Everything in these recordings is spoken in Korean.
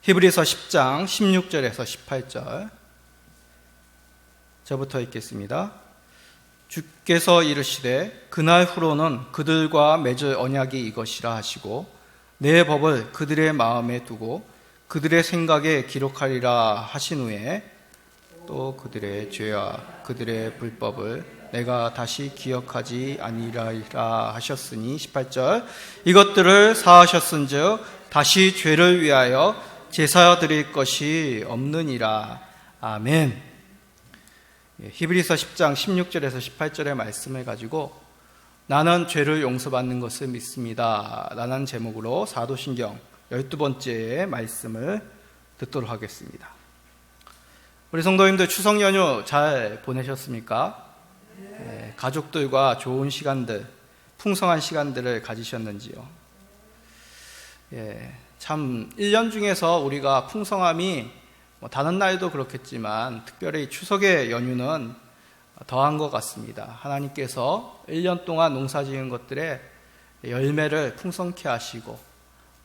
히브리서 10장 16절에서 18절 저부터 읽겠습니다. 주께서 이르시되 그날 후로는 그들과 맺을 언약이 이것이라 하시고 내 법을 그들의 마음에 두고 그들의 생각에 기록하리라 하신 후에 또 그들의 죄와 그들의 불법을 내가 다시 기억하지 아니하리라 하셨으니 18절 이것들을 사하셨은즉 다시 죄를 위하여 제사 드릴 것이 없느니라. 아멘. 히브리서 10장 16절에서 18절의 말씀을 가지고 나는 죄를 용서받는 것을 믿습니다 라는 제목으로 사도신경 12번째 말씀을 듣도록 하겠습니다. 우리 성도님들 추석 연휴 잘 보내셨습니까? 가족들과 좋은 시간들, 풍성한 시간들을 가지셨는지요? 참 1년 중에서 우리가 풍성함이 다른 날도 그렇겠지만 특별히 추석의 연휴는 더한 것 같습니다. 하나님께서 1년 동안 농사지은 것들의 열매를 풍성케 하시고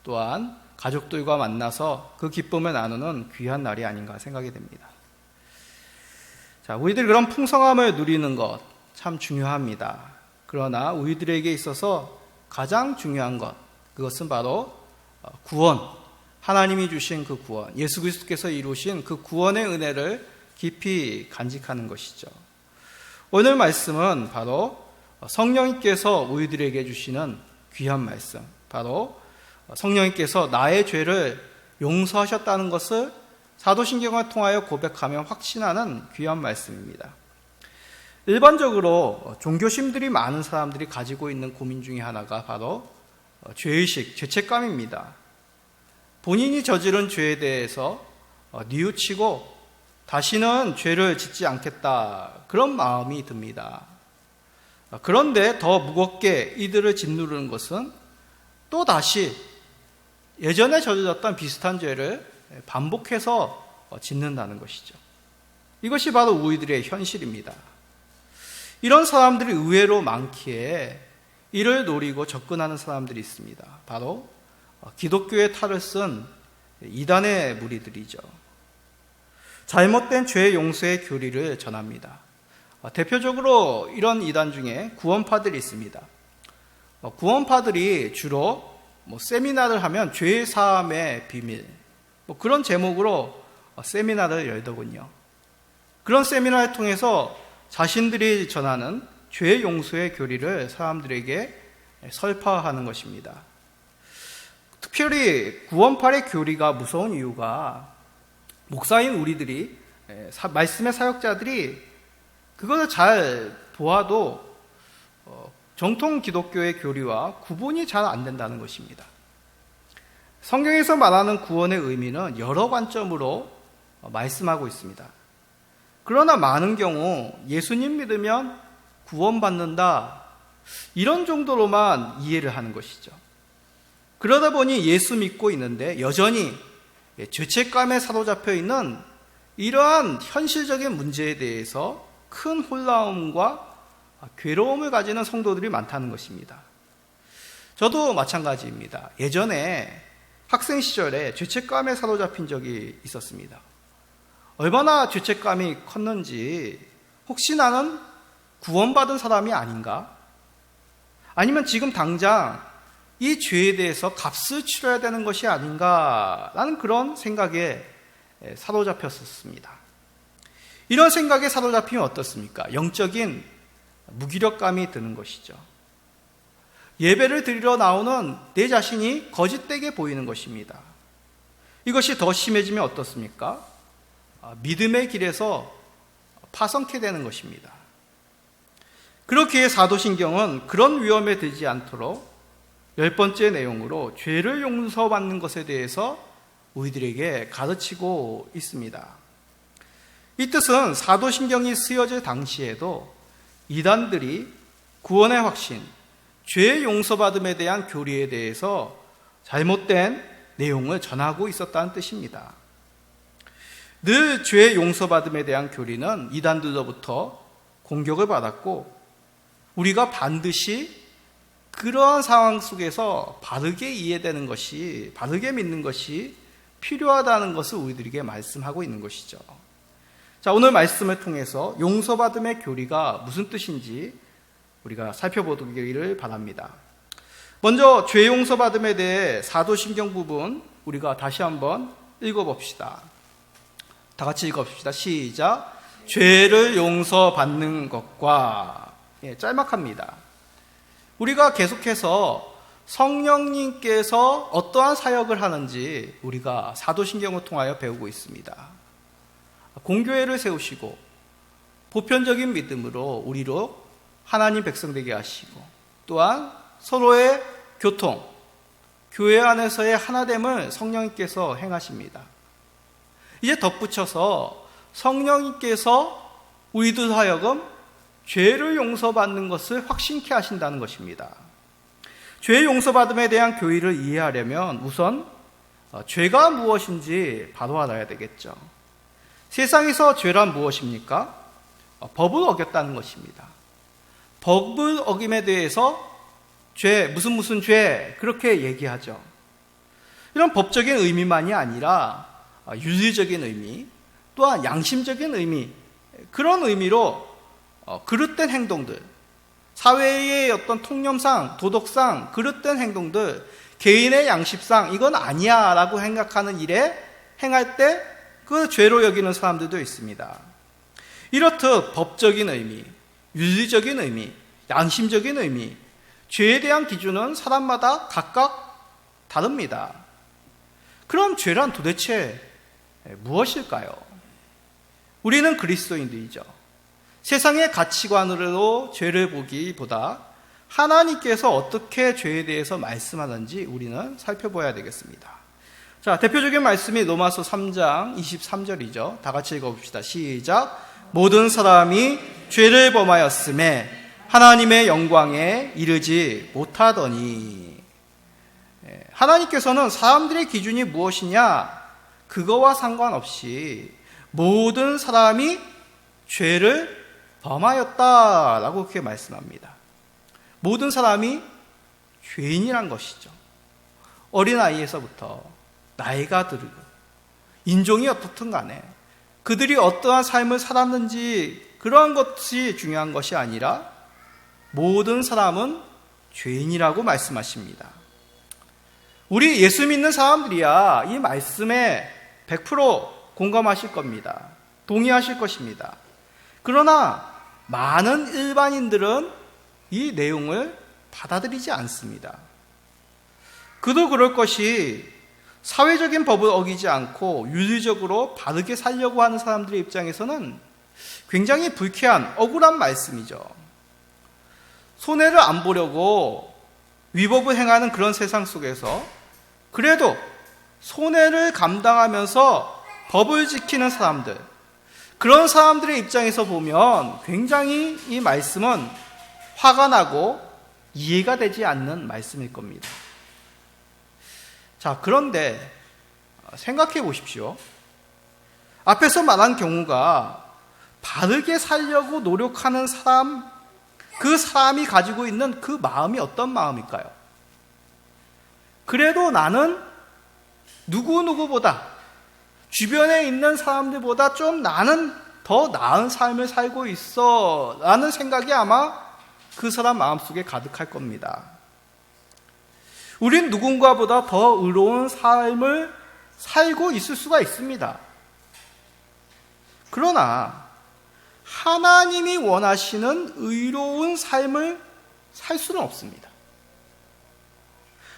또한 가족들과 만나서 그 기쁨을 나누는 귀한 날이 아닌가 생각이 됩니다. 자, 우리들이 그런 풍성함을 누리는 것 참 중요합니다. 그러나 우리들에게 있어서 가장 중요한 것, 그것은 바로 구원, 하나님이 주신 그 구원, 예수 그리스도께서 이루신 그 구원의 은혜를 깊이 간직하는 것이죠. 오늘 말씀은 바로 성령님께서 우리들에게 주시는 귀한 말씀, 바로 성령님께서 나의 죄를 용서하셨다는 것을 사도신경을 통하여 고백하며 확신하는 귀한 말씀입니다. 일반적으로 종교심들이 많은 사람들이 가지고 있는 고민 중에 하나가 바로 죄의식, 죄책감입니다. 본인이 저지른 죄에 대해서 뉘우치고 다시는 죄를 짓지 않겠다, 그런 마음이 듭니다. 그런데 더 무겁게 이들을 짓누르는 것은 또 다시 예전에 저질렀던 비슷한 죄를 반복해서 짓는다는 것이죠. 이것이 바로 우리들의 현실입니다. 이런 사람들이 의외로 많기에 이를 노리고 접근하는 사람들이 있습니다. 바로 기독교의 탈을 쓴 이단의 무리들이죠. 잘못된 죄 용서의 교리를 전합니다. 대표적으로 이런 이단 중에 구원파들이 있습니다. 구원파들이 주로 세미나를 하면 죄 사함의 비밀, 그런 제목으로 세미나를 열더군요. 그런 세미나를 통해서 자신들이 전하는 죄 용서의 교리를 사람들에게 설파하는 것입니다. 특별히 구원파의 교리가 무서운 이유가 목사인 우리들이, 말씀의 사역자들이 그것을 잘 보아도 정통 기독교의 교리와 구분이 잘 안 된다는 것입니다. 성경에서 말하는 구원의 의미는 여러 관점으로 말씀하고 있습니다. 그러나 많은 경우 예수님 믿으면 구원받는다, 이런 정도로만 이해를 하는 것이죠. 그러다 보니 예수 믿고 있는데 여전히 죄책감에 사로잡혀 있는 이러한 현실적인 문제에 대해서 큰 혼란과 괴로움을 가지는 성도들이 많다는 것입니다. 저도 마찬가지입니다. 예전에 학생 시절에 죄책감에 사로잡힌 적이 있었습니다. 얼마나 죄책감이 컸는지, 혹시 나는 구원받은 사람이 아닌가? 아니면 지금 당장 이 죄에 대해서 값을 치러야 되는 것이 아닌가라는 그런 생각에 사로잡혔었습니다. 이런 생각에 사로잡히면 어떻습니까? 영적인 무기력감이 드는 것이죠. 예배를 드리러 나오는 내 자신이 거짓되게 보이는 것입니다. 이것이 더 심해지면 어떻습니까? 믿음의 길에서 파성케 되는 것입니다. 그렇기에 사도신경은 그런 위험에 들지 않도록 10번째 내용으로 죄를 용서받는 것에 대해서 우리들에게 가르치고 있습니다. 이 뜻은 사도신경이 쓰여질 당시에도 이단들이 구원의 확신, 죄 용서받음에 대한 교리에 대해서 잘못된 내용을 전하고 있었다는 뜻입니다. 늘 죄 용서받음에 대한 교리는 이단들로부터 공격을 받았고 우리가 반드시 그러한 상황 속에서 바르게 이해되는 것이, 바르게 믿는 것이 필요하다는 것을 우리들에게 말씀하고 있는 것이죠. 자, 오늘 말씀을 통해서 용서받음의 교리가 무슨 뜻인지 우리가 살펴보기를 바랍니다. 먼저 죄 용서받음에 대해 사도신경 부분 우리가 다시 한번 읽어봅시다. 다 같이 읽어봅시다. 시작. 죄를 용서받는 것과, 짤막합니다. 우리가 계속해서 성령님께서 어떠한 사역을 하는지 우리가 사도신경을 통하여 배우고 있습니다. 공교회를 세우시고 보편적인 믿음으로 우리로 하나님 백성 되게 하시고, 또한 서로의 교통, 교회 안에서의 하나됨을 성령님께서 행하십니다. 이제 덧붙여서 성령님께서 우리들 하여금 죄를 용서받는 것을 확신케 하신다는 것입니다. 죄 용서받음에 대한 교리를 이해하려면 우선 죄가 무엇인지 바로 알아야 되겠죠. 세상에서 죄란 무엇입니까? 법을 어겼다는 것입니다. 법을 어김에 대해서 죄, 무슨 죄, 그렇게 얘기하죠. 이런 법적인 의미만이 아니라 윤리적인 의미, 또한 양심적인 의미, 그런 의미로 그릇된 행동들, 사회의 어떤 통념상, 도덕상 그릇된 행동들, 개인의 양심상 이건 아니야 라고 생각하는 일에 행할 때 그 죄로 여기는 사람들도 있습니다. 이렇듯 법적인 의미, 윤리적인 의미, 양심적인 의미, 죄에 대한 기준은 사람마다 각각 다릅니다. 그럼 죄란 도대체 무엇일까요? 우리는 그리스도인들이죠. 세상의 가치관으로 죄를 보기보다 하나님께서 어떻게 죄에 대해서 말씀하는지 우리는 살펴봐야 되겠습니다. 자, 대표적인 말씀이 로마서 3장 23절이죠. 다 같이 읽어봅시다. 시작. 모든 사람이 죄를 범하였음에 하나님의 영광에 이르지 못하더니. 하나님께서는 사람들의 기준이 무엇이냐, 그거와 상관없이 모든 사람이 죄를 범하였다라고 그렇게 말씀합니다. 모든 사람이 죄인이란 것이죠. 어린아이에서부터 나이가 들고 인종이 어떻든 간에 그들이 어떠한 삶을 살았는지 그러한 것이 중요한 것이 아니라 모든 사람은 죄인이라고 말씀하십니다. 우리 예수 믿는 사람들이야 이 말씀에 100% 공감하실 겁니다. 동의하실 것입니다. 그러나 많은 일반인들은 이 내용을 받아들이지 않습니다. 그도 그럴 것이 사회적인 법을 어기지 않고 윤리적으로 바르게 살려고 하는 사람들의 입장에서는 굉장히 불쾌한 억울한 말씀이죠. 손해를 안 보려고 위법을 행하는 그런 세상 속에서 그래도 손해를 감당하면서 법을 지키는 사람들, 그런 사람들의 입장에서 보면 굉장히 이 말씀은 화가 나고 이해가 되지 않는 말씀일 겁니다. 자, 그런데 생각해 보십시오. 앞에서 말한 경우가 바르게 살려고 노력하는 사람, 그 사람이 가지고 있는 그 마음이 어떤 마음일까요? 그래도 나는 누구누구보다, 주변에 있는 사람들보다 좀 나는 더 나은 삶을 살고 있어 라는 생각이 아마 그 사람 마음속에 가득할 겁니다. 우린 누군가보다 더 의로운 삶을 살고 있을 수가 있습니다. 그러나 하나님이 원하시는 의로운 삶을 살 수는 없습니다.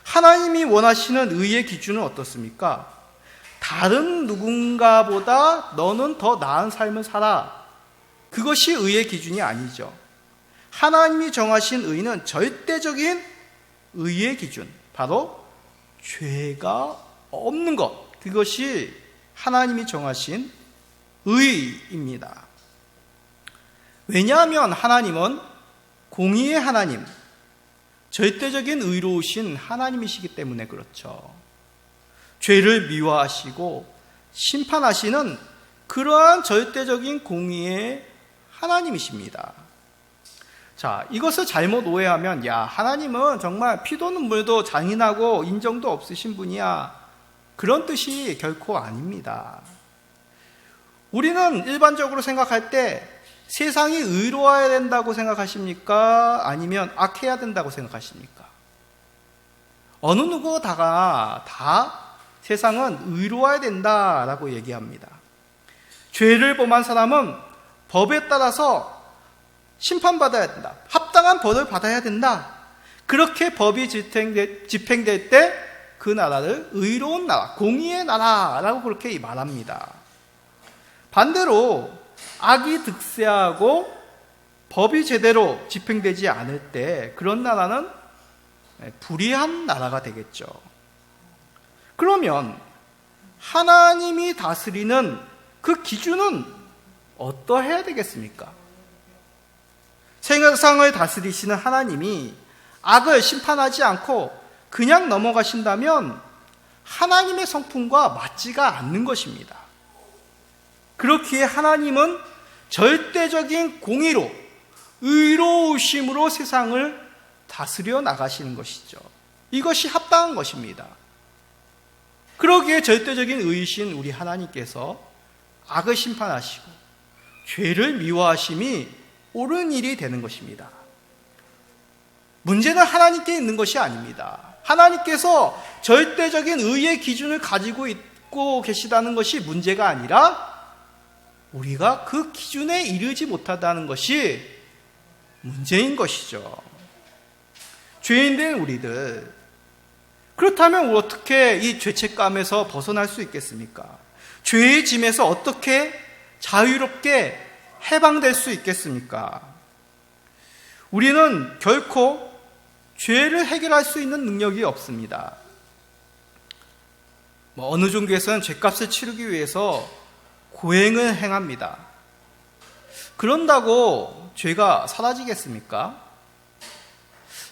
하나님이 원하시는 의의 기준은 어떻습니까? 다른 누군가보다 너는 더 나은 삶을 살아. 그것이 의의 기준이 아니죠. 하나님이 정하신 의는 절대적인 의의 기준, 바로 죄가 없는 것, 그것이 하나님이 정하신 의입니다. 왜냐하면 하나님은 공의의 하나님, 절대적인 의로우신 하나님이시기 때문에 그렇죠. 죄를 미워하시고 심판하시는 그러한 절대적인 공의의 하나님이십니다. 자, 이것을 잘못 오해하면, 야, 하나님은 정말 피도 눈물도 잔인하고 인정도 없으신 분이야, 그런 뜻이 결코 아닙니다. 우리는 일반적으로 생각할 때 세상이 의로워야 된다고 생각하십니까? 아니면 악해야 된다고 생각하십니까? 어느 누구다가 다 세상은 의로워야 된다라고 얘기합니다. 죄를 범한 사람은 법에 따라서 심판받아야 된다. 합당한 벌을 받아야 된다. 그렇게 법이 집행될 때 그 나라를 의로운 나라, 공의의 나라라고 그렇게 말합니다. 반대로 악이 득세하고 법이 제대로 집행되지 않을 때 그런 나라는 불의한 나라가 되겠죠. 그러면 하나님이 다스리는 그 기준은 어떠해야 되겠습니까? 세상을 다스리시는 하나님이 악을 심판하지 않고 그냥 넘어가신다면 하나님의 성품과 맞지가 않는 것입니다. 그렇기에 하나님은 절대적인 공의로 의로우심으로 세상을 다스려 나가시는 것이죠. 이것이 합당한 것입니다. 그러기에 절대적인 의이신 우리 하나님께서 악을 심판하시고 죄를 미워하심이 옳은 일이 되는 것입니다. 문제는 하나님께 있는 것이 아닙니다. 하나님께서 절대적인 의의 기준을 가지고 있고 계시다는 것이 문제가 아니라 우리가 그 기준에 이르지 못하다는 것이 문제인 것이죠. 죄인된 우리들, 그렇다면 어떻게 이 죄책감에서 벗어날 수 있겠습니까? 죄의 짐에서 어떻게 자유롭게 해방될 수 있겠습니까? 우리는 결코 죄를 해결할 수 있는 능력이 없습니다. 어느 종교에서는 죄값을 치르기 위해서 고행을 행합니다. 그런다고 죄가 사라지겠습니까?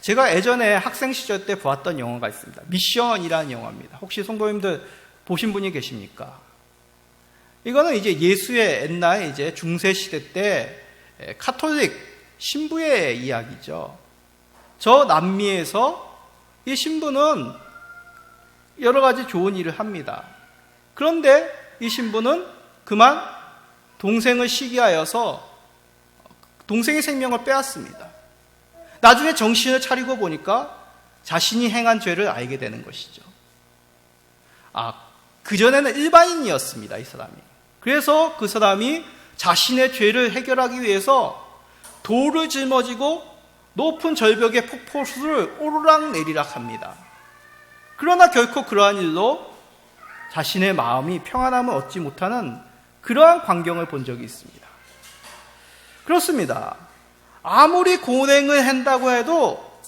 제가 예전에 학생 시절 때 보았던 영화가 있습니다. 미션이라는 영화입니다. 혹시 성도님들 보신 분이 계십니까? 이거는 이제 예수의 옛날 이제 중세 시대 때 카톨릭 신부의 이야기죠. 저 남미에서 이 신부는 여러 가지 좋은 일을 합니다. 그런데 이 신부는 그만 동생을 시기하여서 동생의 생명을 빼앗습니다. 나중에 정신을 차리고 보니까 자신이 행한 죄를 알게 되는 것이죠. 그전에는 일반인이었습니다, 이 사람이. 그래서 그 사람이 자신의 죄를 해결하기 위해서 돌을 짊어지고 높은 절벽의 폭포수를 오르락 내리락 합니다. 그러나 결코 그러한 일로 자신의 마음이 평안함을 얻지 못하는 그러한 광경을 본 적이 있습니다. 그렇습니다. 아무리 고행을 한다고 해도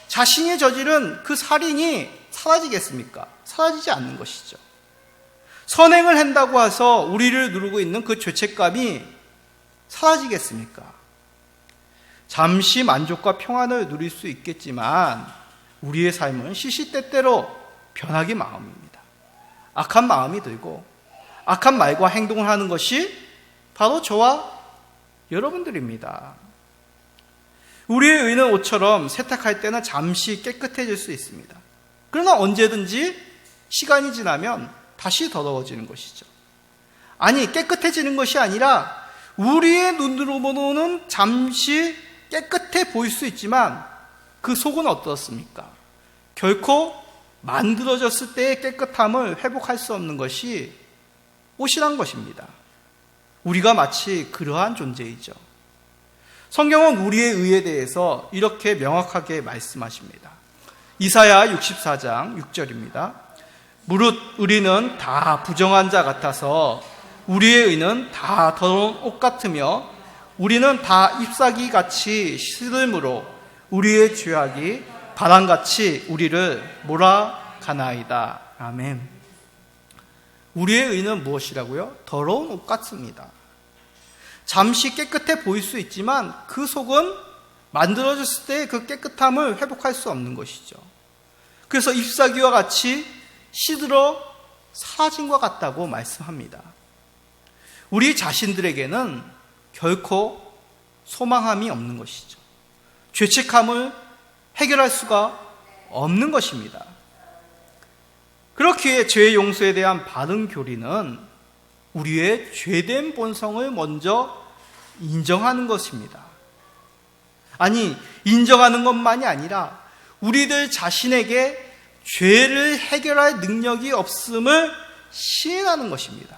자신이 저지른 그 살인이 사라지겠습니까? 사라지지 않는 것이죠. 선행을 한다고 해서 우리를 누르고 있는 그 죄책감이 사라지겠습니까? 잠시 만족과 평안을 누릴 수 있겠지만 우리의 삶은 시시때때로 변하기 마음입니다. 악한 마음이 들고 악한 말과 행동을 하는 것이 바로 저와 여러분들입니다. 우리의 의는 옷처럼 세탁할 때는 잠시 깨끗해질 수 있습니다. 그러나 언제든지 시간이 지나면 다시 더러워지는 것이죠. 아니, 깨끗해지는 것이 아니라 우리의 눈으로 보는 잠시 깨끗해 보일 수 있지만 그 속은 어떻습니까? 결코 만들어졌을 때의 깨끗함을 회복할 수 없는 것이 옷이란 것입니다. 우리가 마치 그러한 존재이죠. 성경은 우리의 의에 대해서 이렇게 명확하게 말씀하십니다. 이사야 64장 6절입니다. 무릇 우리는 다 부정한 자 같아서 우리의 의는 다 더러운 옷 같으며 우리는 다 잎사귀 같이 시들므로 우리의 죄악이 바람같이 우리를 몰아가나이다. 아멘. 우리의 의는 무엇이라고요? 더러운 옷 같습니다. 잠시 깨끗해 보일 수 있지만 그 속은 만들어졌을 때 그 깨끗함을 회복할 수 없는 것이죠. 그래서 잎사귀와 같이 시들어 사라진 것 같다고 말씀합니다. 우리 자신들에게는 결코 소망함이 없는 것이죠. 죄책감을 해결할 수가 없는 것입니다. 그렇기에 죄 용서에 대한 바른 교리는 우리의 죄된 본성을 먼저 인정하는 것입니다. 아니, 인정하는 것만이 아니라 우리들 자신에게 죄를 해결할 능력이 없음을 시인하는 것입니다.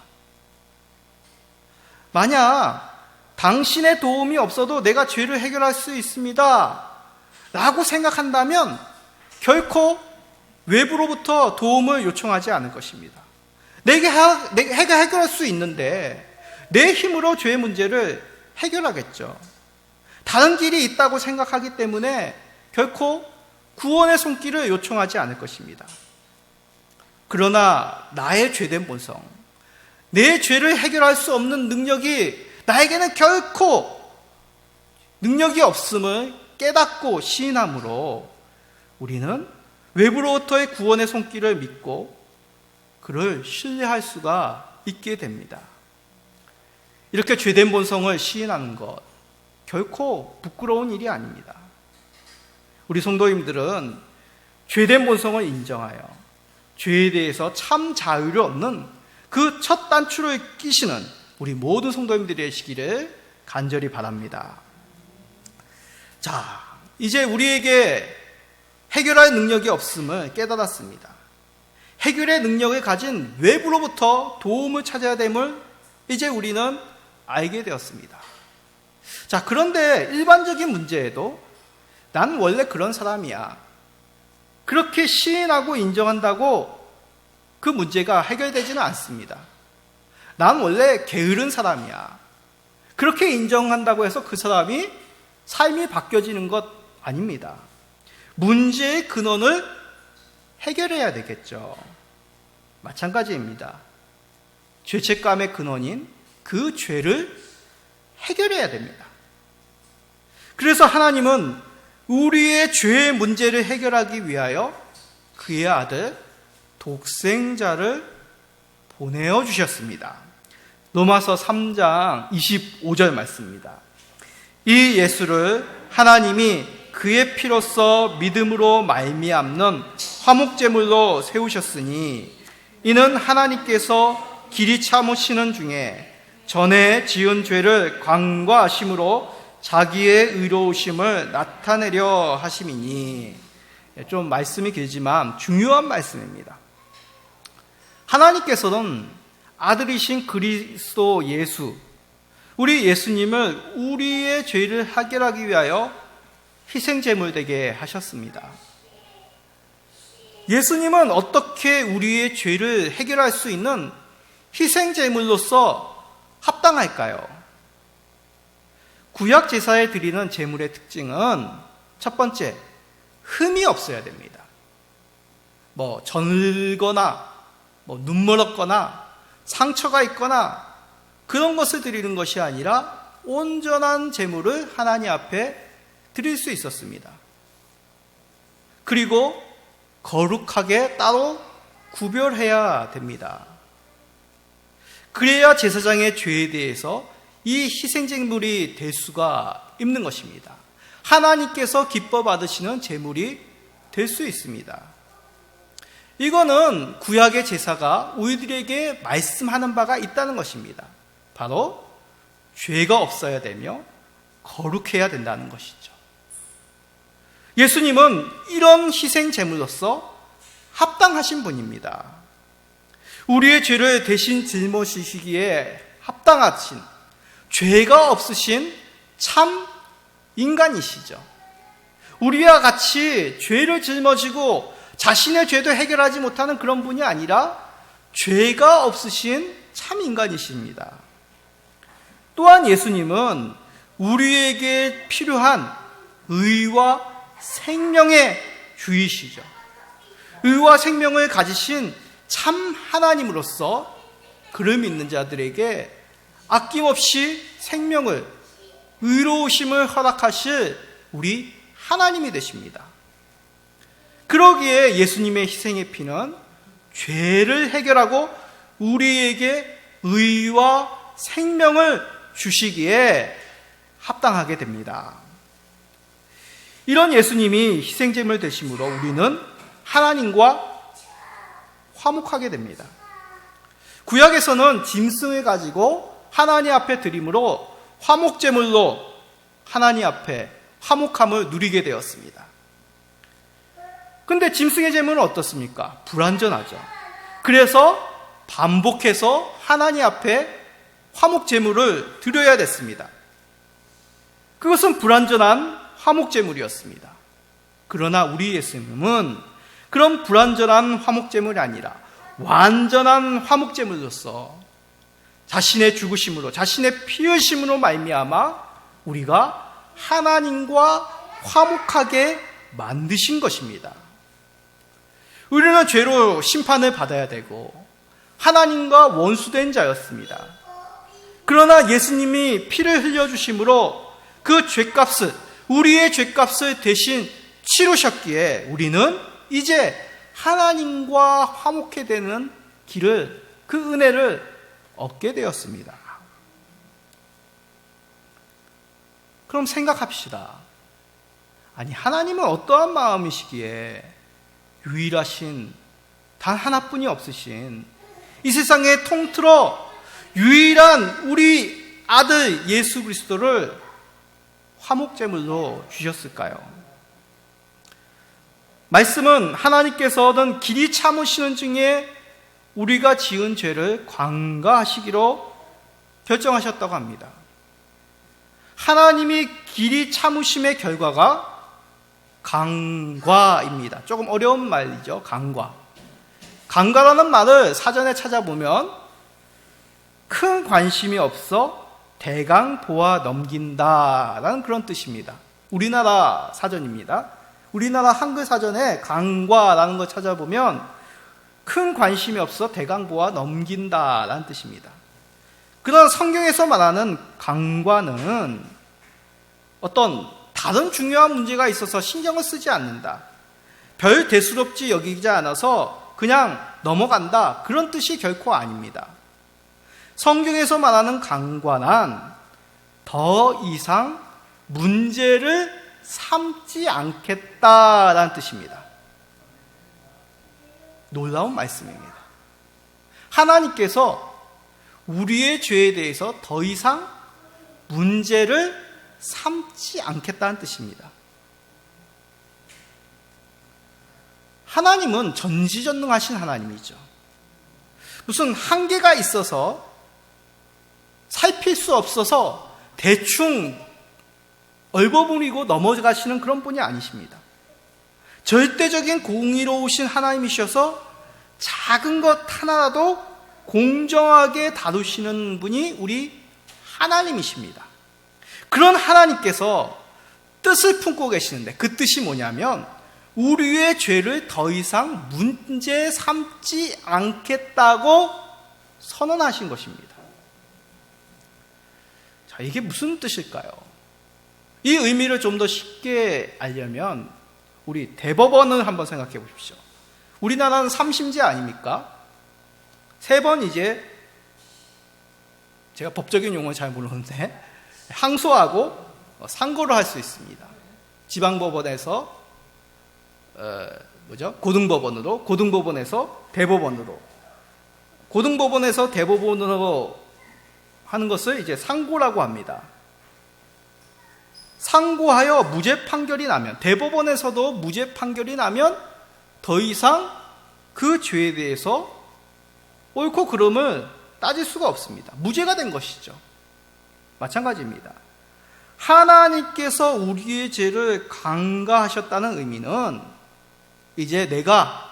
만약 당신의 도움이 없어도 내가 죄를 해결할 수 있습니다 라고 생각한다면 결코 외부로부터 도움을 요청하지 않을 것입니다. 내가 해결할 수 있는데 내 힘으로 죄의 문제를 해결하겠죠. 다른 길이 있다고 생각하기 때문에 결코 구원의 손길을 요청하지 않을 것입니다. 그러나 나의 죄된 본성, 내 죄를 해결할 수 없는 능력이 나에게는 결코 능력이 없음을 깨닫고 시인함으로 우리는 외부로부터의 구원의 손길을 믿고 그를 신뢰할 수가 있게 됩니다. 이렇게 죄된 본성을 시인하는 것 결코 부끄러운 일이 아닙니다. 우리 성도님들은 죄된 본성을 인정하여 죄에 대해서 참 자유를 얻는 그 첫 단추를 끼시는 우리 모든 성도님들이 되시기를 간절히 바랍니다. 자, 이제 우리에게 해결할 능력이 없음을 깨달았습니다. 해결의 능력을 가진 외부로부터 도움을 찾아야 됨을 이제 우리는 알게 되었습니다. 자, 그런데 일반적인 문제에도 난 원래 그런 사람이야, 그렇게 시인하고 인정한다고 그 문제가 해결되지는 않습니다. 난 원래 게으른 사람이야, 그렇게 인정한다고 해서 그 사람이 삶이 바뀌어지는 것 아닙니다. 문제의 근원을 해결해야 되겠죠. 마찬가지입니다. 죄책감의 근원인 그 죄를 해결해야 됩니다. 그래서 하나님은 우리의 죄의 문제를 해결하기 위하여 그의 아들 독생자를 보내어 주셨습니다. 로마서 3장 25절 말씀입니다. 이 예수를 하나님이 그의 피로써 믿음으로 말미암는 화목제물로 세우셨으니 이는 하나님께서 길이 참으시는 중에 전에 지은 죄를 간과하심으로 자기의 의로우심을 나타내려 하심이니. 좀 말씀이 길지만 중요한 말씀입니다. 하나님께서는 아들이신 그리스도 예수, 우리 예수님을 우리의 죄를 해결하기 위하여 희생제물 되게 하셨습니다. 예수님은 어떻게 우리의 죄를 해결할 수 있는 희생제물로서 합당할까요? 구약 제사에 드리는 제물의 특징은 첫 번째, 흠이 없어야 됩니다. 절거나 눈멀었거나 상처가 있거나 그런 것을 드리는 것이 아니라 온전한 제물을 하나님 앞에 드릴 수 있었습니다. 그리고 거룩하게 따로 구별해야 됩니다. 그래야 제사장의 죄에 대해서 이 희생제물이 될 수가 있는 것입니다. 하나님께서 기뻐 받으시는 제물이 될 수 있습니다. 이거는 구약의 제사가 우리들에게 말씀하는 바가 있다는 것입니다. 바로 죄가 없어야 되며 거룩해야 된다는 것이죠. 예수님은 이런 희생제물로서 합당하신 분입니다. 우리의 죄를 대신 짊어지시기에 합당하신, 죄가 없으신 참 인간이시죠. 우리와 같이 죄를 짊어지고 자신의 죄도 해결하지 못하는 그런 분이 아니라 죄가 없으신 참 인간이십니다. 또한 예수님은 우리에게 필요한 의와 생명의 주이시죠. 의와 생명을 가지신 참 하나님으로서 그를 믿는 자들에게 아낌없이 생명을, 의로우심을 허락하실 우리 하나님이 되십니다. 그러기에 예수님의 희생의 피는 죄를 해결하고 우리에게 의와 생명을 주시기에 합당하게 됩니다. 이런 예수님이 희생제물 되심으로 우리는 하나님과 화목하게 됩니다. 구약에서는 짐승을 가지고 하나님 앞에 드림으로 화목제물로 하나님 앞에 화목함을 누리게 되었습니다. 근데 짐승의 제물은 어떻습니까? 불완전하죠. 그래서 반복해서 하나님 앞에 화목제물을 드려야 됐습니다. 그것은 불완전한 화목제물이었습니다. 그러나 우리 예수님은 그런 불완전한 화목제물이 아니라 완전한 화목제물로서 자신의 죽으심으로, 자신의 피 흘심으로 말미암아 우리가 하나님과 화목하게 만드신 것입니다. 우리는 죄로 심판을 받아야 되고 하나님과 원수된 자였습니다. 그러나 예수님이 피를 흘려주심으로 그 죄값을, 우리의 죄값을 대신 치르셨기에 우리는 이제 하나님과 화목해 되는 길을, 그 은혜를 얻게 되었습니다. 그럼 생각합시다. 아니, 하나님은 어떠한 마음이시기에 유일하신, 단 하나뿐이 없으신 이 세상에 통틀어 유일한 우리 아들 예수 그리스도를 화목제물로 주셨을까요? 말씀은 하나님께서는 길이 참으시는 중에 우리가 지은 죄를 관가하시기로 결정하셨다고 합니다. 하나님이 길이 참으심의 결과가 강과입니다. 조금 어려운 말이죠. 강과. 강과라는 말을 사전에 찾아보면 큰 관심이 없어 대강 보아 넘긴다라는 그런 뜻입니다. 우리나라 사전입니다. 우리나라 한글 사전에 강과라는 걸 찾아보면 큰 관심이 없어 대강 보아 넘긴다라는 뜻입니다. 그러나 성경에서 말하는 강과는 어떤 다른 중요한 문제가 있어서 신경을 쓰지 않는다, 별 대수롭지 여기지 않아서 그냥 넘어간다, 그런 뜻이 결코 아닙니다. 성경에서 말하는 강과는 더 이상 문제를 삼지 않겠다라는 뜻입니다. 놀라운 말씀입니다. 하나님께서 우리의 죄에 대해서 더 이상 문제를 삼지 않겠다는 뜻입니다. 하나님은 전지전능하신 하나님이죠. 무슨 한계가 있어서 살필 수 없어서 대충 얼버무리고 넘어가시는 그런 분이 아니십니다. 절대적인 공의로우신 하나님이셔서 작은 것 하나라도 공정하게 다루시는 분이 우리 하나님이십니다. 그런 하나님께서 뜻을 품고 계시는데 그 뜻이 뭐냐면 우리의 죄를 더 이상 문제 삼지 않겠다고 선언하신 것입니다. 자, 이게 무슨 뜻일까요? 이 의미를 좀 더 쉽게 알려면 우리 대법원을 한번 생각해 보십시오. 우리나라는 3심제 아닙니까? 3번 이제 제가 법적인 용어를 잘 모르는데 항소하고 상고를 할 수 있습니다. 지방법원에서 고등법원으로, 고등법원에서 대법원으로, 고등법원에서 대법원으로 하는 것을 이제 상고라고 합니다. 상고하여 무죄 판결이 나면, 대법원에서도 무죄 판결이 나면 더 이상 그 죄에 대해서 옳고 그름을 따질 수가 없습니다. 무죄가 된 것이죠. 마찬가지입니다. 하나님께서 우리의 죄를 강가하셨다는 의미는 이제 내가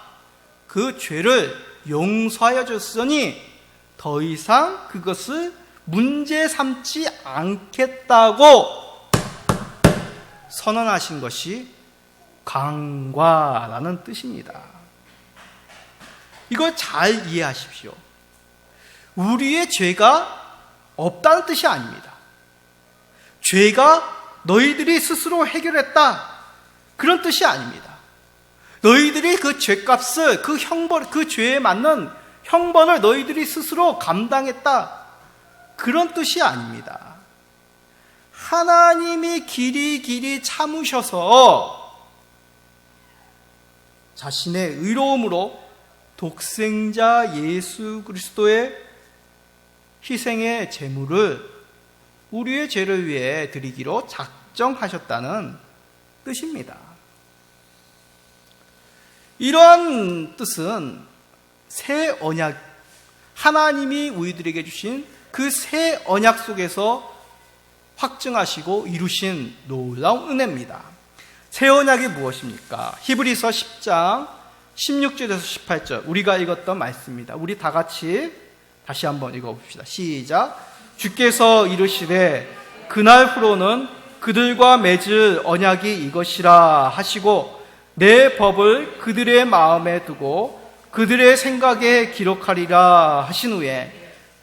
그 죄를 용서하여 줬으니 더 이상 그것을 문제 삼지 않겠다고 선언하신 것이 강과라는 뜻입니다. 이걸 잘 이해하십시오. 우리의 죄가 없다는 뜻이 아닙니다. 죄가 너희들이 스스로 해결했다, 그런 뜻이 아닙니다. 너희들이 그 죄값을, 그 형벌, 그 죄에 맞는 형벌을 너희들이 스스로 감당했다, 그런 뜻이 아닙니다. 하나님이 길이 참으셔서 자신의 의로움으로 독생자 예수 그리스도의 희생의 제물을 우리의 죄를 위해 드리기로 작정하셨다는 뜻입니다. 이러한 뜻은 새 언약, 하나님이 우리들에게 주신 그 새 언약 속에서 확증하시고 이루신 놀라운 은혜입니다. 새 언약이 무엇입니까? 히브리서 10장 16절에서 18절 우리가 읽었던 말씀입니다. 우리 다 같이 다시 한번 읽어봅시다. 시작. 주께서 이르시되 그날 후로는 그들과 맺을 언약이 이것이라 하시고 내 법을 그들의 마음에 두고 그들의 생각에 기록하리라 하신 후에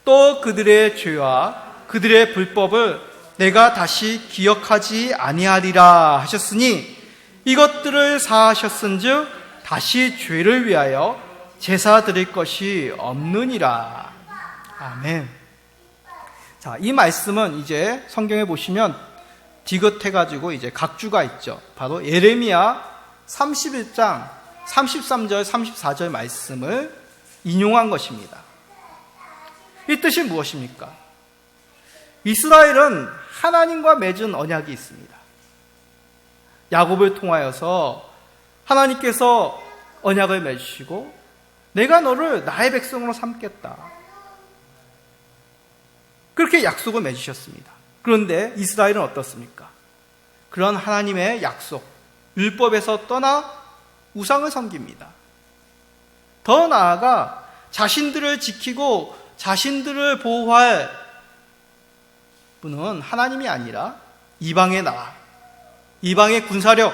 또 그들의 죄와 그들의 불법을 내가 다시 기억하지 아니하리라 하셨으니 이것들을 사하셨은즉 다시 죄를 위하여 제사 드릴 것이 없느니라. 아멘. 자, 이 말씀은 이제 성경에 보시면 디귿해가지고 이제 각주가 있죠. 바로 예레미야 31장 33절 34절 말씀을 인용한 것입니다. 이 뜻이 무엇입니까? 이스라엘은 하나님과 맺은 언약이 있습니다. 야곱을 통하여서 하나님께서 언약을 맺으시고 내가 너를 나의 백성으로 삼겠다. 그렇게 약속을 맺으셨습니다. 그런데 이스라엘은 어떻습니까? 그런 하나님의 약속, 율법에서 떠나 우상을 섬깁니다. 더 나아가 자신들을 지키고 자신들을 보호할 분은 하나님이 아니라 이방의 나라, 이방의 군사력,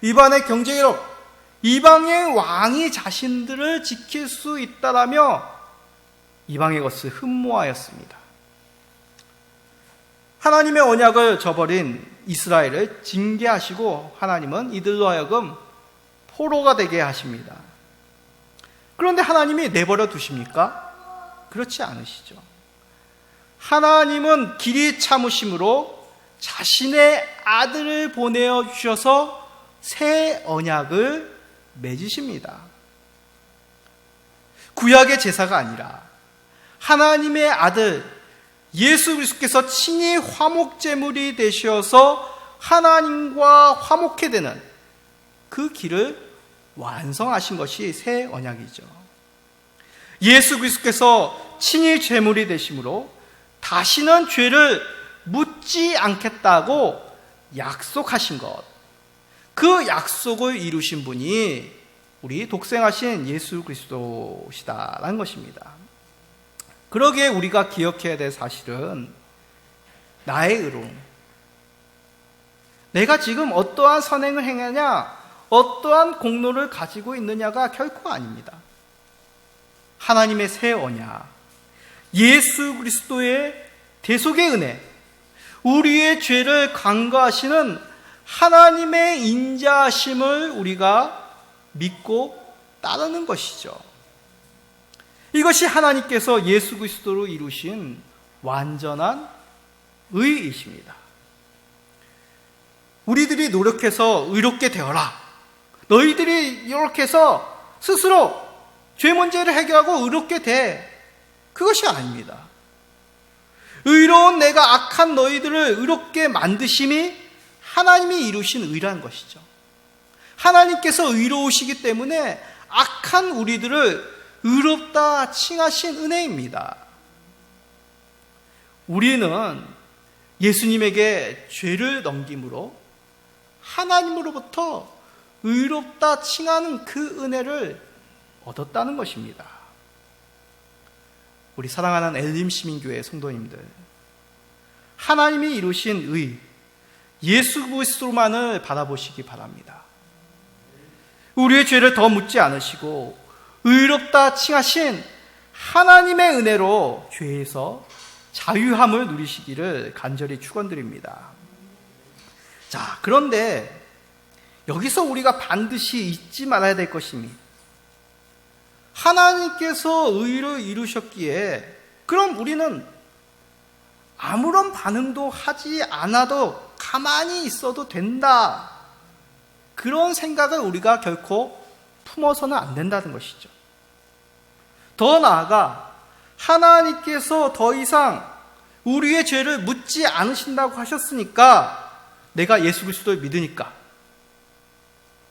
이방의 경제력, 이방의 왕이 자신들을 지킬 수 있다라며 이방의 것을 흠모하였습니다. 하나님의 언약을 저버린 이스라엘을 징계하시고 하나님은 이들로 하여금 포로가 되게 하십니다. 그런데 하나님이 내버려 두십니까? 그렇지 않으시죠. 하나님은 길이 참으심으로 자신의 아들을 보내어 주셔서 새 언약을 맺으십니다. 구약의 제사가 아니라 하나님의 아들 예수 그리스도께서 친히 화목제물이 되셔서 하나님과 화목해 되는 그 길을 완성하신 것이 새 언약이죠. 예수 그리스도께서 친히 제물이 되심으로 다시는 죄를 묻지 않겠다고 약속하신 것, 그 약속을 이루신 분이 우리 독생하신 예수 그리스도시다라는 것입니다. 그러기에 우리가 기억해야 될 사실은 나의 의로움, 내가 지금 어떠한 선행을 행하냐, 어떠한 공로를 가지고 있느냐가 결코 아닙니다. 하나님의 새 언약, 예수 그리스도의 대속의 은혜, 우리의 죄를 간과하시는 하나님의 인자하심을 우리가 믿고 따르는 것이죠. 이것이 하나님께서 예수 그리스도로 이루신 완전한 의이십니다. 우리들이 노력해서 의롭게 되어라, 너희들이 이렇게 해서 스스로 죄 문제를 해결하고 의롭게 돼, 그것이 아닙니다. 의로운 내가 악한 너희들을 의롭게 만드심이 하나님이 이루신 의라는 것이죠. 하나님께서 의로우시기 때문에 악한 우리들을 의롭다 칭하신 은혜입니다. 우리는 예수님에게 죄를 넘김으로 하나님으로부터 의롭다 칭하는 그 은혜를 얻었다는 것입니다. 우리 사랑하는 엘림 시민교회 성도님들, 하나님이 이루신 의, 예수 그리스도만을 바라보시기 바랍니다. 우리의 죄를 더 묻지 않으시고 의롭다 칭하신 하나님의 은혜로 죄에서 자유함을 누리시기를 간절히 축원드립니다. 자, 그런데 여기서 우리가 반드시 잊지 말아야 될 것입니다. 하나님께서 의를 이루셨기에 그럼 우리는 아무런 반응도 하지 않아도 가만히 있어도 된다, 그런 생각을 우리가 결코 품어서는 안 된다는 것이죠. 더 나아가 하나님께서 더 이상 우리의 죄를 묻지 않으신다고 하셨으니까, 내가 예수 그리스도를 믿으니까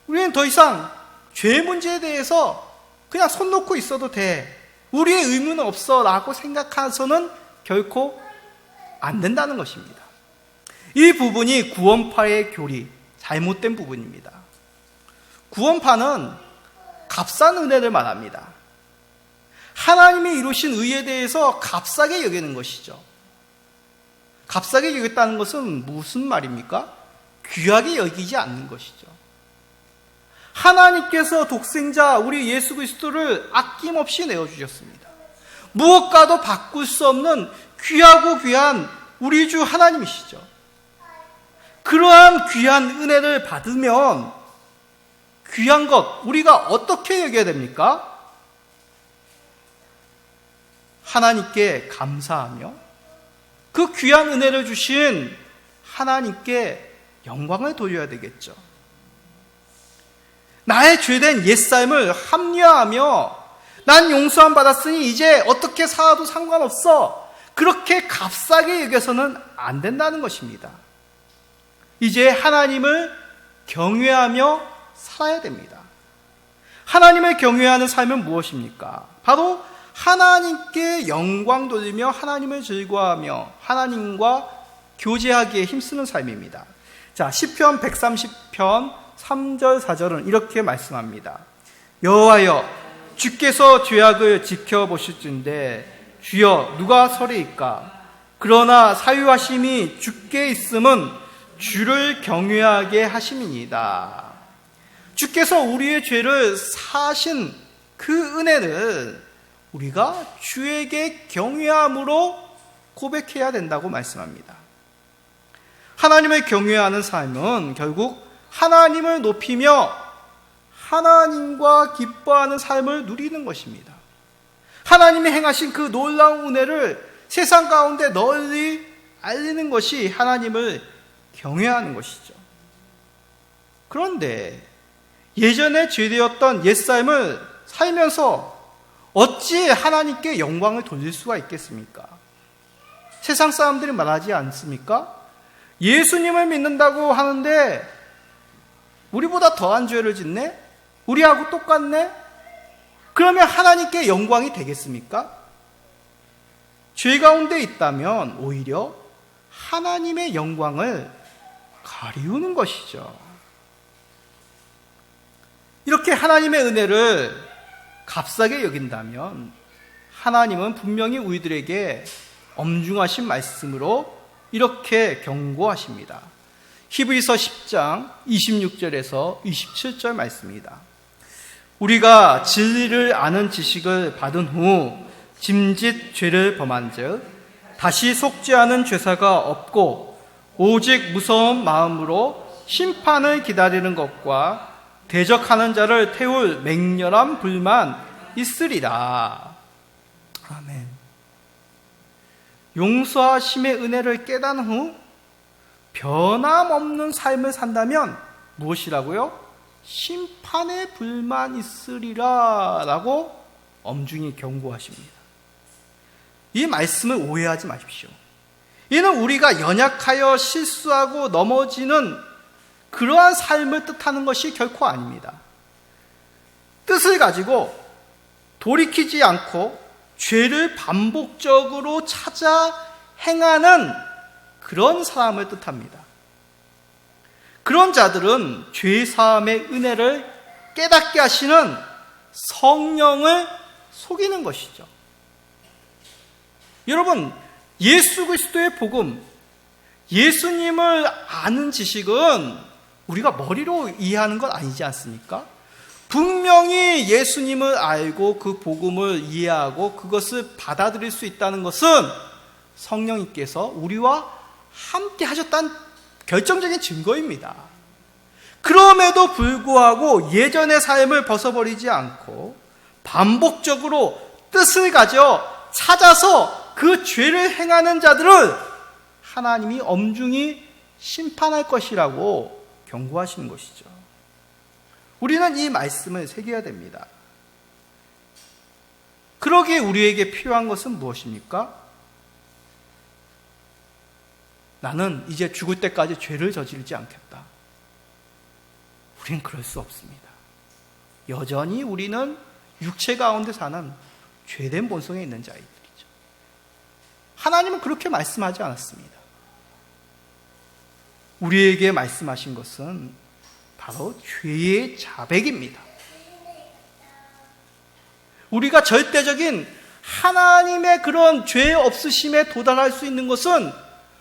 우리는 더 이상 죄 문제에 대해서 그냥 손 놓고 있어도 돼, 우리의 의무는 없어 라고 생각해서는 결코 안 된다는 것입니다. 이 부분이 구원파의 교리, 잘못된 부분입니다. 구원파는 값싼 은혜를 말합니다. 하나님이 이루신 의에 대해서 값싸게 여기는 것이죠. 값싸게 여겼다는 것은 무슨 말입니까? 귀하게 여기지 않는 것이죠. 하나님께서 독생자 우리 예수 그리스도를 아낌없이 내어주셨습니다. 무엇과도 바꿀 수 없는 귀하고 귀한 우리 주 하나님이시죠. 그러한 귀한 은혜를 받으면 귀한 것, 우리가 어떻게 여겨야 됩니까? 하나님께 감사하며 그 귀한 은혜를 주신 하나님께 영광을 돌려야 되겠죠. 나의 죄된 옛삶을 합리화하며 난 용서함 받았으니 이제 어떻게 살아도 상관없어, 그렇게 값싸게 여겨서는 안 된다는 것입니다. 이제 하나님을 경외하며 살아야 됩니다. 하나님을 경외하는 삶은 무엇입니까? 바로 하나님께 영광 돌리며 하나님을 즐거워하며 하나님과 교제하기에 힘쓰는 삶입니다. 자, 시편 130편 3절 4절은 이렇게 말씀합니다. 여호와여, 주께서 죄악을 지켜보실진대 주여 누가 서리이까? 그러나 사유하심이 주께 있음은 주를 경외하게 하심이니이다. 주께서 우리의 죄를 사하신 그 은혜를 우리가 주에게 경외함으로 고백해야 된다고 말씀합니다. 하나님을 경외하는 삶은 결국 하나님을 높이며 하나님과 기뻐하는 삶을 누리는 것입니다. 하나님이 행하신 그 놀라운 은혜를 세상 가운데 널리 알리는 것이 하나님을 경외하는 것이죠. 그런데 예전에 죄되었던 옛삶을 살면서 어찌 하나님께 영광을 돌릴 수가 있겠습니까? 세상 사람들이 말하지 않습니까? 예수님을 믿는다고 하는데 우리보다 더한 죄를 짓네? 우리하고 똑같네? 그러면 하나님께 영광이 되겠습니까? 죄 가운데 있다면 오히려 하나님의 영광을 가리우는 것이죠. 이렇게 하나님의 은혜를 값싸게 여긴다면 하나님은 분명히 우리들에게 엄중하신 말씀으로 이렇게 경고하십니다. 히브리서 10장 26절에서 27절 말씀입니다. 우리가 진리를 아는 지식을 받은 후 짐짓 죄를 범한즉 다시 속지 않은 죄사가 없고 오직 무서운 마음으로 심판을 기다리는 것과 대적하는 자를 태울 맹렬한 불만 있으리라. 아멘. 용서하심의 은혜를 깨달은 후 변함없는 삶을 산다면 무엇이라고요? 심판의 불만 있으리라 라고 엄중히 경고하십니다. 이 말씀을 오해하지 마십시오. 이는 우리가 연약하여 실수하고 넘어지는 그러한 삶을 뜻하는 것이 결코 아닙니다. 뜻을 가지고 돌이키지 않고 죄를 반복적으로 찾아 행하는 그런 사람을 뜻합니다. 그런 자들은 죄사함의 은혜를 깨닫게 하시는 성령을 속이는 것이죠. 여러분, 예수 그리스도의 복음, 예수님을 아는 지식은 우리가 머리로 이해하는 건 아니지 않습니까? 분명히 예수님을 알고 그 복음을 이해하고 그것을 받아들일 수 있다는 것은 성령님께서 우리와 함께 하셨다는 결정적인 증거입니다. 그럼에도 불구하고 예전의 삶을 벗어버리지 않고 반복적으로 뜻을 가져 찾아서 그 죄를 행하는 자들을 하나님이 엄중히 심판할 것이라고 경고하시는 것이죠. 우리는 이 말씀을 새겨야 됩니다. 그러기에 우리에게 필요한 것은 무엇입니까? 나는 이제 죽을 때까지 죄를 저지르지 않겠다. 우리는 그럴 수 없습니다. 여전히 우리는 육체 가운데 사는 죄된 본성에 있는 자이들이죠. 하나님은 그렇게 말씀하지 않았습니다. 우리에게 말씀하신 것은 바로 죄의 자백입니다. 우리가 절대적인 하나님의 그런 죄 없으심에 도달할 수 있는 것은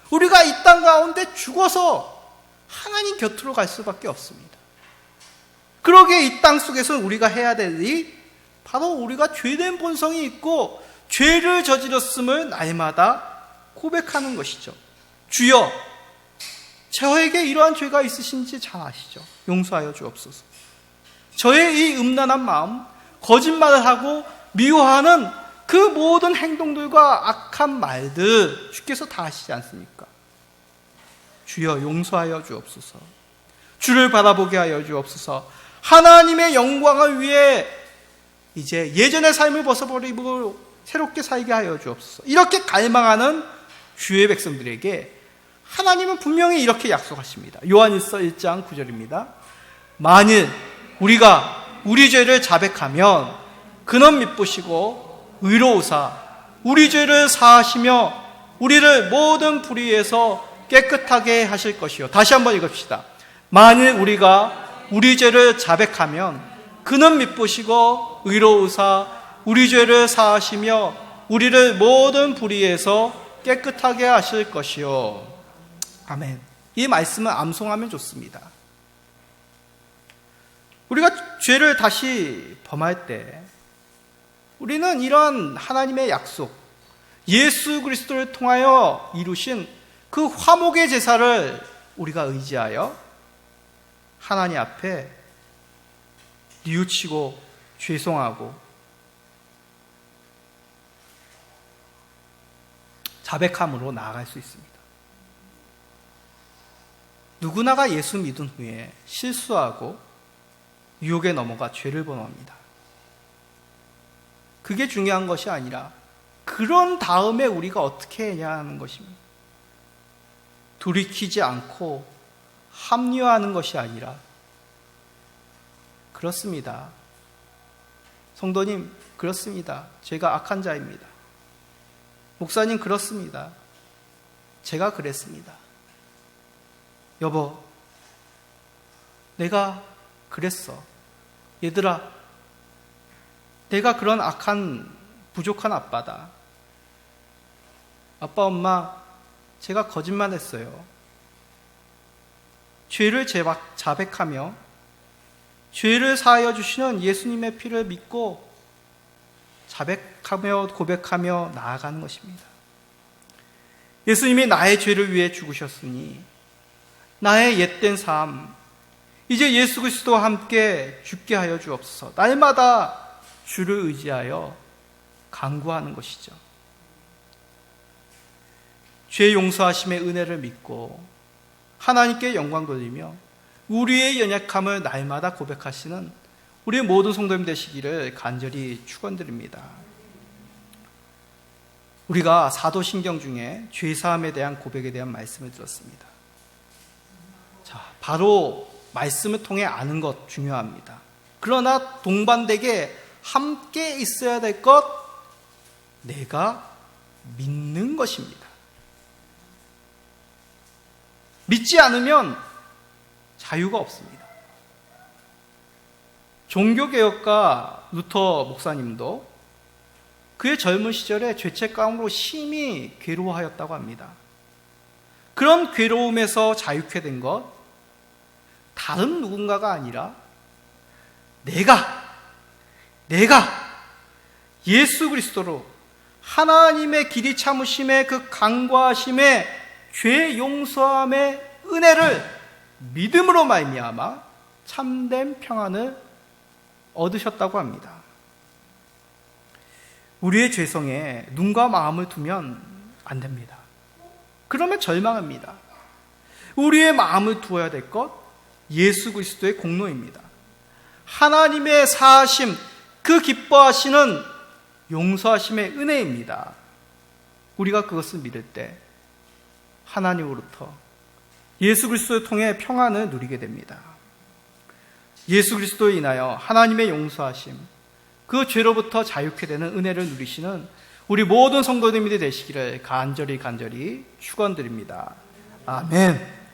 우리가 이 땅 가운데 죽어서 하나님 곁으로 갈 수밖에 없습니다. 그러기에 이 땅 속에서 우리가 해야 될 일이 바로 우리가 죄된 본성이 있고 죄를 저질렀음을 날마다 고백하는 것이죠. 주여, 저에게 이러한 죄가 있으신지 잘 아시죠? 용서하여 주옵소서. 저의 이 음란한 마음, 거짓말을 하고 미워하는 그 모든 행동들과 악한 말들 주께서 다 아시지 않습니까? 주여, 용서하여 주옵소서. 주를 바라보게 하여 주옵소서. 하나님의 영광을 위해 이제 예전의 삶을 벗어버리고 새롭게 살게 하여 주옵소서. 이렇게 갈망하는 주의 백성들에게 하나님은 분명히 이렇게 약속하십니다. 요한일서 1장 9절입니다. 만일 우리가 우리 죄를 자백하면 그는 미쁘시고 의로우사 우리 죄를 사하시며 우리를 모든 불의에서 깨끗하게 하실 것이요. 다시 한번 읽읍시다. 만일 우리가 우리 죄를 자백하면 그는 미쁘시고 의로우사 우리 죄를 사하시며 우리를 모든 불의에서 깨끗하게 하실 것이요. 아멘. 이 말씀을 암송하면 좋습니다. 우리가 죄를 다시 범할 때 우리는 이런 하나님의 약속, 예수 그리스도를 통하여 이루신 그 화목의 제사를 우리가 의지하여 하나님 앞에 뉘우치고 죄송하고 자백함으로 나아갈 수 있습니다. 누구나가 예수 믿은 후에 실수하고 유혹에 넘어가 죄를 범합니다. 그게 중요한 것이 아니라 그런 다음에 우리가 어떻게 해야 하는 것입니다. 돌이키지 않고 합리화하는 것이 아니라 그렇습니다. 성도님, 그렇습니다. 제가 악한 자입니다. 목사님, 그렇습니다. 제가 그랬습니다. 여보, 내가 그랬어. 얘들아, 내가 그런 악한 부족한 아빠다. 아빠, 엄마, 제가 거짓말했어요. 죄를 자백하며 죄를 사하여 주시는 예수님의 피를 믿고 자백하며 고백하며 나아가는 것입니다. 예수님이 나의 죄를 위해 죽으셨으니 나의 옛된 삶 이제 예수 그리스도와 함께 죽게 하여 주옵소서. 날마다 주를 의지하여 간구하는 것이죠. 죄 용서하심의 은혜를 믿고 하나님께 영광 돌리며 우리의 연약함을 날마다 고백하시는 우리 모든 성도님 되시기를 간절히 축원드립니다. 우리가 사도신경 중에 죄사함에 대한 고백에 대한 말씀을 들었습니다. 자, 바로 말씀을 통해 아는 것 중요합니다. 그러나 동반되게 함께 있어야 될 것, 내가 믿는 것입니다. 믿지 않으면 자유가 없습니다. 종교개혁가 루터 목사님도 그의 젊은 시절에 죄책감으로 심히 괴로워하였다고 합니다. 그런 괴로움에서 자유케 된 것, 다른 누군가가 아니라 내가 예수 그리스도로 하나님의 길이 참으심의 그 강구하심의 죄 용서함의 은혜를 믿음으로 말미암아 참된 평안을 얻으셨다고 합니다. 우리의 죄성에 눈과 마음을 두면 안 됩니다. 그러면 절망합니다. 우리의 마음을 두어야 될 것, 예수 그리스도의 공로입니다. 하나님의 사하심, 그 기뻐하시는 용서하심의 은혜입니다. 우리가 그것을 믿을 때 하나님으로부터 예수 그리스도를 통해 평안을 누리게 됩니다. 예수 그리스도로 인하여 하나님의 용서하심, 그 죄로부터 자유케 되는 은혜를 누리시는 우리 모든 성도님들이 되시기를 간절히 축원드립니다. 아멘.